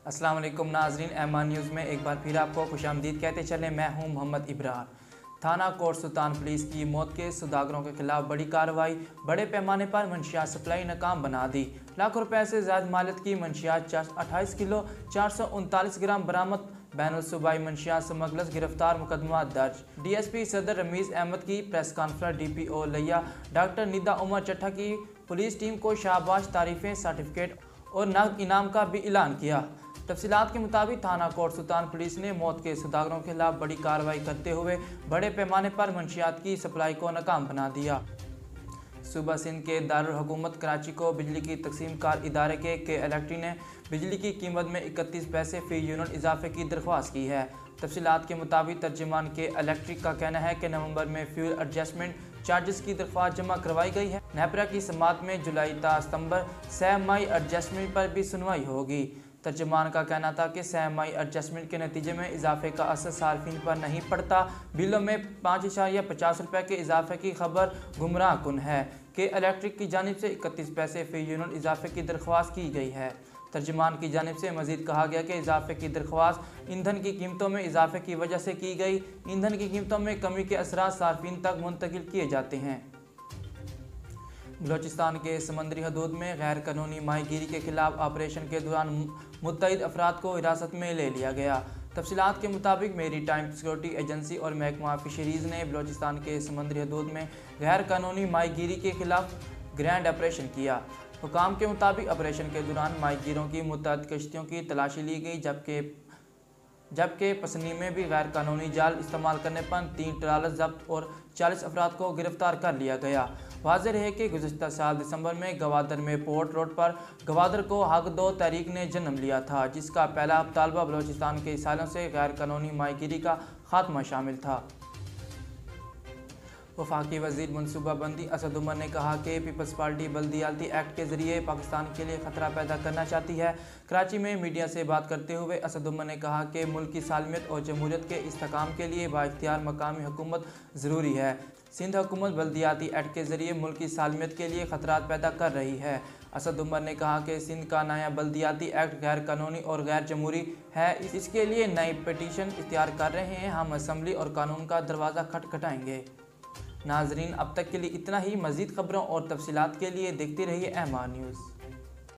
अस्सलाम वालेकुम नाजरीन, एमआर न्यूज़ में एक बार फिर आपको खुशामदीद कहते चले। मैं हूं मोहम्मद इब्रार। थाना कोट सुल्तान पुलिस की मौत के सौदागरों के खिलाफ बड़ी कार्रवाई। बड़े पैमाने पर मंशियात सप्लाई नाकाम बना दी। लाखों रुपए से ज्यादा मालियत की मंशियात 28 किलो 439 ग्राम बरामद। बैनुल सूबाई मंशियात स्मगलर्स गिरफ्तार, मुकदमा दर्ज। डीएसपी सदर रमीज़ अहमद की प्रेस कॉन्फ्रेंस। डीपीओ लिया डॉक्टर निदा उमर चट्ठा की पुलिस टीम को शाबाश, तारीफें, सर्टिफिकेट और नकद इनाम का भी ऐलान किया। तफसीलात के मुताबिक थाना कोट सुल्तान पुलिस ने मौत के सौदागरों के खिलाफ बड़ी कार्रवाई करते हुए बड़े पैमाने पर मंशियात की सप्लाई को नाकाम बना दिया। सूबा सिंध के दारुल हुकूमत कराची को बिजली की तकसीम कार इदारे के इलेक्ट्रिक ने बिजली की कीमत में 31 पैसे फी यूनिट इजाफे की दरख्वास्त की है। तफसीलात के मुताबिक तर्जुमान के इलेक्ट्रिक का कहना है कि नवंबर में फ्यूल एडजस्टमेंट चार्जेस की दरख्वास्त जमा करवाई गई है। नेपरा की समात में जुलाई ता सितंबर सहमाही एडजस्टमेंट पर भी सुनवाई होगी। तर्जुमान का कहना था कि सहमाही एडजस्टमेंट के नतीजे में इजाफे का असर सार्फिन पर नहीं पड़ता। बिलों में 5.50 रुपये के इजाफे की खबर गुमराह कुन है कि इलेक्ट्रिक की जानिब से 31 पैसे फी यूनिट इजाफे की दरख्वास्त की गई है। तर्जुमान की जानिब से मजीद कहा गया कि इजाफे की दरख्वास्त ईंधन की कीमतों में इजाफे की वजह से की गई। ईंधन की कीमतों में कमी के असरात सार्फिन तक मुंतकिल किए जाते हैं। बलोचिस्तान के समंदरी हदूद में गैर कानूनी माहीगीरी के खिलाफ ऑपरेशन के दौरान मुत्तहिद अफराद को हिरासत में ले लिया गया। तफसीलात के मुताबिक मेरी टाइम सिक्योरिटी एजेंसी और महकमा फिशरीज़ ने बलोचिस्तान के समंदरी हदूद में गैर कानूनी माहीगीरी के खिलाफ ग्रैंड ऑपरेशन किया। हुकाम के मुताबिक ऑपरेशन के दौरान माहीगीरों की मुतअद्दिद कश्तियों की तलाशी ली गई, जबकि पसनी में भी गैर कानूनी जाल इस्तेमाल करने पर 3 ट्रालर जब्त और 40 अफराद को गिरफ्तार कर लिया गया। वाज़ेह है कि गुज़िश्ता साल दिसंबर में गवादर में पोर्ट रोड पर गवादर को हक दो तहरीक ने जन्म लिया था, जिसका पहला मुतालबा बलोचिस्तान के सालों से गैर कानूनी माहीगीरी का खात्मा शामिल था। वफाकी वज़ीर मनसूबाबंदी असद उमर ने कहा कि पीपल्स पार्टी बल्दियाती एक्ट के ज़रिए पाकिस्तान के लिए ख़तरा पैदा करना चाहती है। कराची में मीडिया से बात करते हुए असद उमर ने कहा कि मुल्क की सालमियत और जमहूरियत के इस्तेहकाम के लिए बाइख्तियार मकामी हुकूमत ज़रूरी है। सिंध हुकूमत बल्दियाती एक्ट के ज़रिए मुल्क की सालमियत के लिए ख़तरात पैदा कर रही है। असद उमर ने कहा कि सिंध का नया बल्दियाती एक्ट गैर कानूनी और गैर जमहूरी है। इसके लिए नई पिटीशन इख्तियार कर रहे हैं। हम असम्बली और कानून का दरवाज़ा खटखटाएंगे। नाजरीन, अब तक के लिए इतना ही। मज़ीद खबरों और तफसीलात के लिए देखते रहिए एमआर न्यूज़।